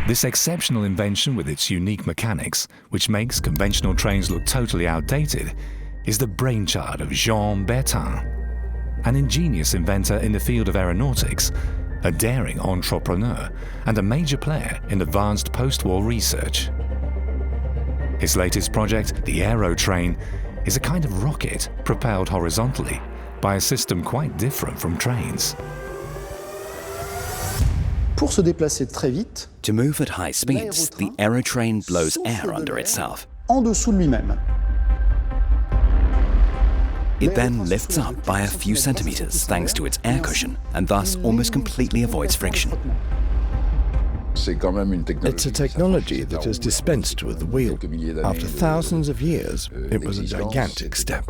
This exceptional invention with its unique mechanics, which makes conventional trains look totally outdated, is the brainchild of Jean Bertin, an ingenious inventor in the field of aeronautics, a daring entrepreneur, and a major player in advanced post-war research. His latest project, the Aero Train, is a kind of rocket propelled horizontally by a system quite different from trains. Pour se déplacer très vite, To move at high speeds, the Aero Train blows air under itself. en dessous de lui-même. It then lifts up by a few centimeters thanks to its air cushion, and thus almost completely avoids friction. It's a technology that is dispensed with the wheel. After thousands of years, it was a gigantic step.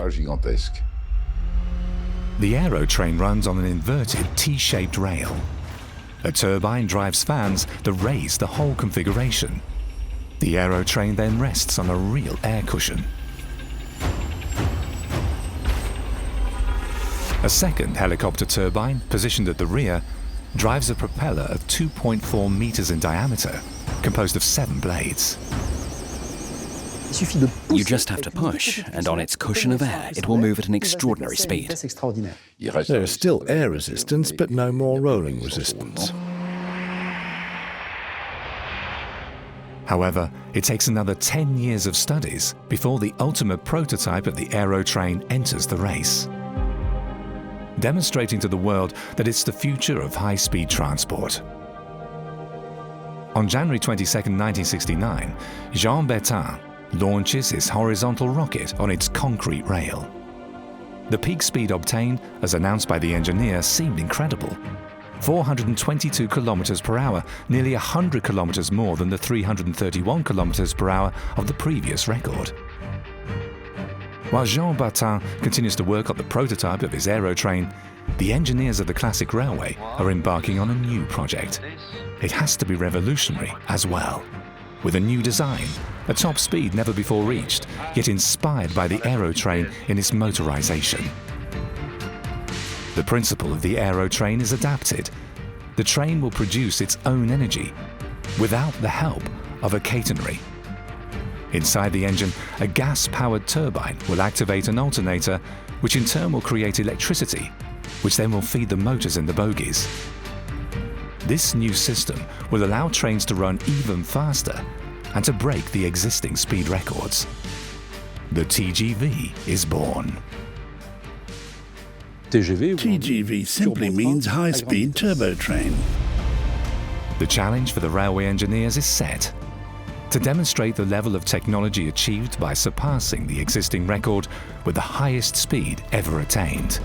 The Aero Train runs on an inverted T-shaped rail. A turbine drives fans that raise the whole configuration. The Aero Train then rests on a real air cushion. A second helicopter turbine, positioned at the rear, drives a propeller of 2.4 meters in diameter, composed of 7 blades. You just have to push, and on its cushion of air, it will move at an extraordinary speed. There is still air resistance, but no more rolling resistance. However, it takes another 10 years of studies before the ultimate prototype of the Aero Train enters the race, demonstrating to the world that it's the future of high-speed transport. On January 22, 1969, Jean Bertin launches his horizontal rocket on its concrete rail. The peak speed obtained, as announced by the engineer, seemed incredible. 422 kilometers per hour, nearly 100 kilometers more than the 331 kilometers per hour of the previous record. While Jean Bertin continues to work on the prototype of his Aero Train, the engineers of the classic railway are embarking on a new project. It has to be revolutionary as well, with a new design, a top speed never before reached, yet inspired by the Aero Train in its motorization. The principle of the Aero Train is adapted. The train will produce its own energy without the help of a catenary. Inside the engine, a gas-powered turbine will activate an alternator, which in turn will create electricity, which then will feed the motors in the bogies. This new system will allow trains to run even faster and to break the existing speed records. The TGV is born. TGV simply means high-speed turbo train. The challenge for the railway engineers is set: to demonstrate the level of technology achieved by surpassing the existing record with the highest speed ever attained.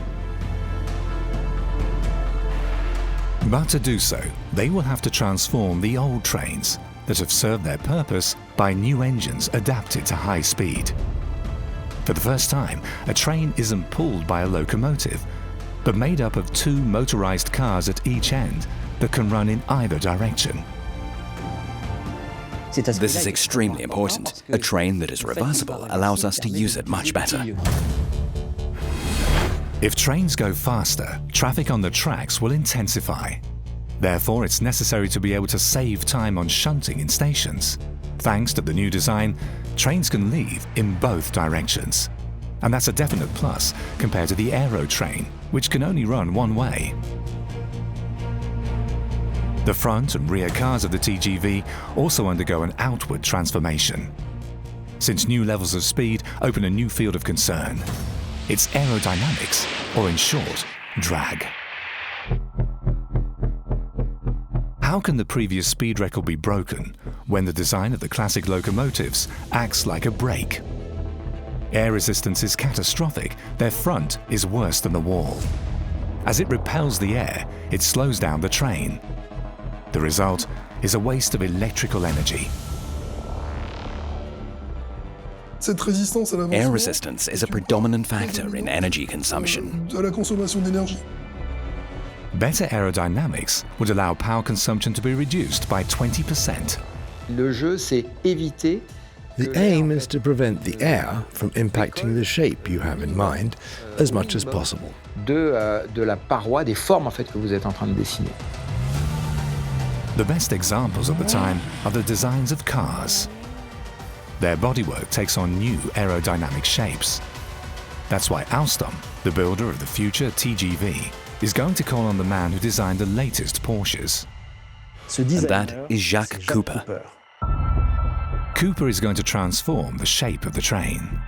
But to do so, they will have to transform the old trains that have served their purpose by new engines adapted to high speed. For the first time, a train isn't pulled by a locomotive, but made up of 2 motorized cars at each end that can run in either direction. This is extremely important. A train that is reversible allows us to use it much better. If trains go faster, traffic on the tracks will intensify. Therefore, it's necessary to be able to save time on shunting in stations. Thanks to the new design, trains can leave in both directions. And that's a definite plus compared to the Aero Train, which can only run one way. The front and rear cars of the TGV also undergo an outward transformation, since new levels of speed open a new field of concern. It's aerodynamics, or in short, drag. How can the previous speed record be broken when the design of the classic locomotives acts like a brake? Air resistance is catastrophic. Their front is worse than the wall. As it repels the air, it slows down the train. The result is a waste of electrical energy. Air resistance is a predominant factor in energy consumption. Better aerodynamics would allow power consumption to be reduced by 20%. The aim is to prevent the air from impacting the shape you have in mind as much as possible. The The best examples at the time are the designs of cars. Their bodywork takes on new aerodynamic shapes. That's why Alstom, the builder of the future TGV, is going to call on the man who designed the latest Porsches. And that is Jacques Cooper. Cooper is going to transform the shape of the train.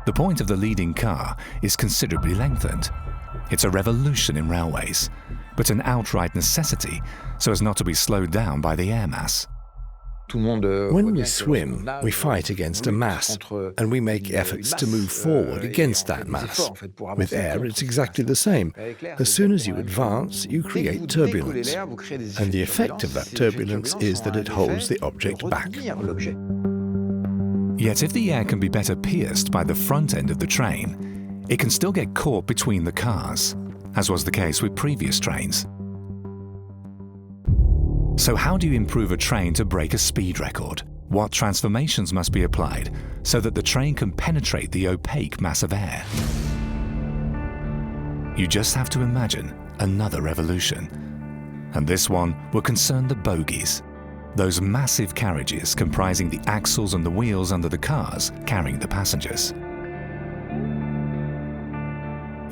The point of the leading car is considerably lengthened. It's a revolution in railways, but an outright necessity so as not to be slowed down by the air mass. When we swim, we fight against a mass, and we make efforts to move forward against that mass. With air, it's exactly the same. As soon as you advance, you create turbulence, and the effect of that turbulence is that it holds the object back. Yet if the air can be better pierced by the front end of the train, it can still get caught between the cars, as was the case with previous trains. So how do you improve a train to break a speed record? What transformations must be applied so that the train can penetrate the opaque mass of air? You just have to imagine another revolution. And this one will concern the bogies, those massive carriages comprising the axles and the wheels under the cars carrying the passengers.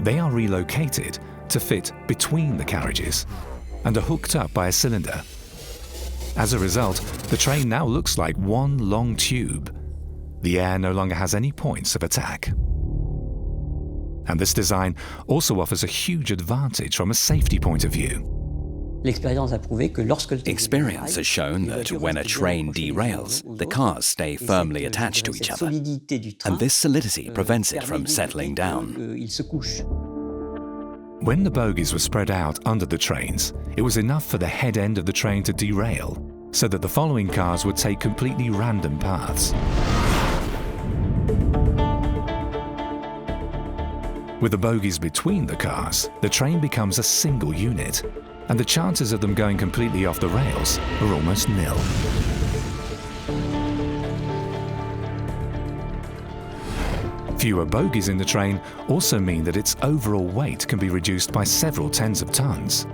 They are relocated to fit between the carriages and are hooked up by a cylinder. As a result, the train now looks like one long tube. The air no longer has any points of attack. And this design also offers a huge advantage from a safety point of view. Experience has shown that when a train derails, the cars stay firmly attached to each other, and this solidity prevents it from settling down. When the bogies were spread out under the trains, it was enough for the head end of the train to derail, so that the following cars would take completely random paths. With the bogies between the cars, the train becomes a single unit, and the chances of them going completely off the rails are almost nil. Fewer bogies in the train also mean that its overall weight can be reduced by several tens of tons.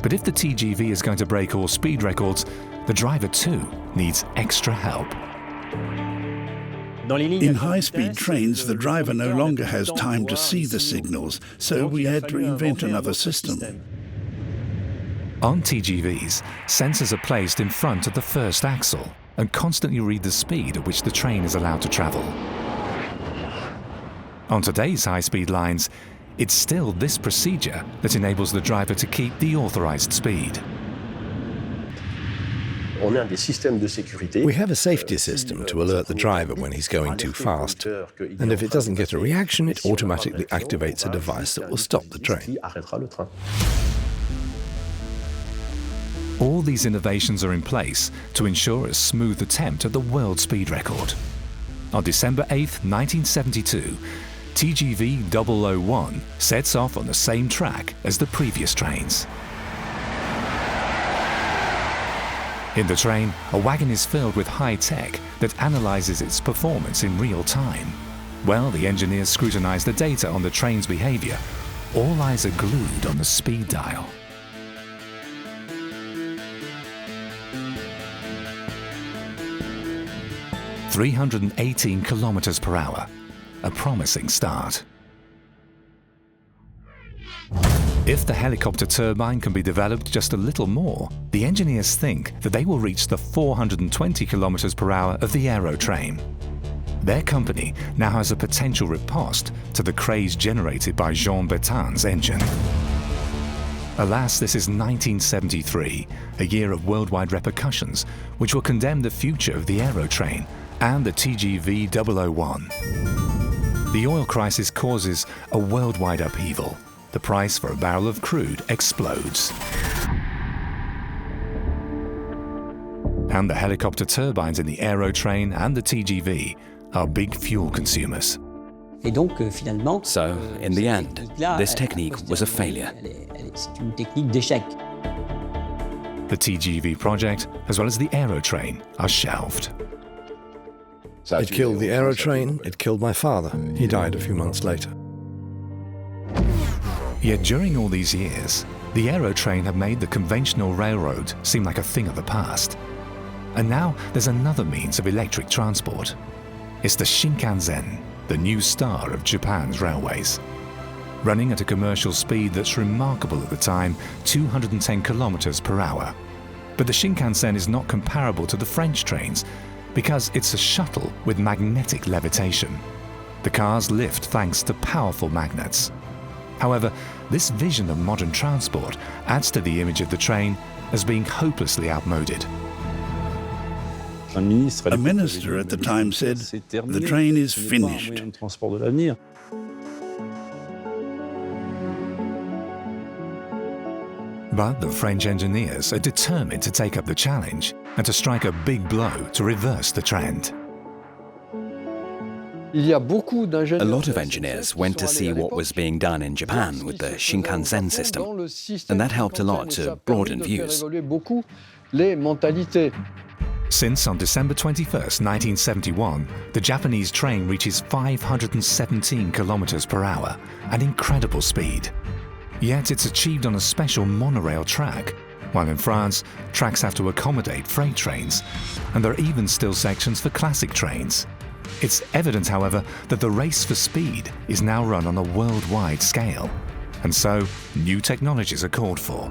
But if the TGV is going to break all speed records, the driver too needs extra help. In high-speed trains, the driver no longer has time to see the signals, so we had to invent another system. On TGVs, sensors are placed in front of the first axle and constantly read the speed at which the train is allowed to travel. On today's high-speed lines, it's still this procedure that enables the driver to keep the authorized speed. We have a safety system to alert the driver when he's going too fast, and if it doesn't get a reaction, it automatically activates a device that will stop the train. All these innovations are in place to ensure a smooth attempt at the world speed record. On December 8, 1972, TGV 001 sets off on the same track as the previous trains. In the train, a wagon is filled with high tech that analyzes its performance in real time. While the engineers scrutinize the data on the train's behavior, all eyes are glued on the speed dial. "318 kilometers per hour, a promising start." If the helicopter turbine can be developed just a little more, the engineers think that they will reach the 420 kilometers per hour of the Aero Train. Their company now has a potential riposte to the craze generated by Jean Bertin's engine. Alas, this is 1973, a year of worldwide repercussions which will condemn the future of the Aero Train and the TGV 001. The oil crisis causes a worldwide upheaval. The price for a barrel of crude explodes. And the helicopter turbines in the Aero Train and the TGV are big fuel consumers. So, in the end, this technique was a failure. The TGV project, as well as the Aero Train, are shelved. It killed the Aero Train, it killed my father. He died a few months later. Yet during all these years, The Aero Train have made the conventional railroad seem like a thing of the past. And now there's another means of electric transport. It's the Shinkansen, the new star of Japan's railways. Running at a commercial speed that's remarkable at the time, 210 kilometers per hour. But the Shinkansen is not comparable to the French trains because it's a shuttle with magnetic levitation. The cars lift thanks to powerful magnets. However, this vision of modern transport adds to the image of the train as being hopelessly outmoded. A minister at the time said, "The train is finished." But the French engineers are determined to take up the challenge and to strike a big blow to reverse the trend. A lot of engineers went to see what was being done in Japan with the Shinkansen system, and that helped a lot to broaden views. Since on December 21st, 1971, the Japanese train reaches 517 kilometers per hour, an incredible speed. Yet it's achieved on a special monorail track, while in France, tracks have to accommodate freight trains, and there are even still sections for classic trains. It's evident, however, that the race for speed is now run on a worldwide scale, and so new technologies are called for.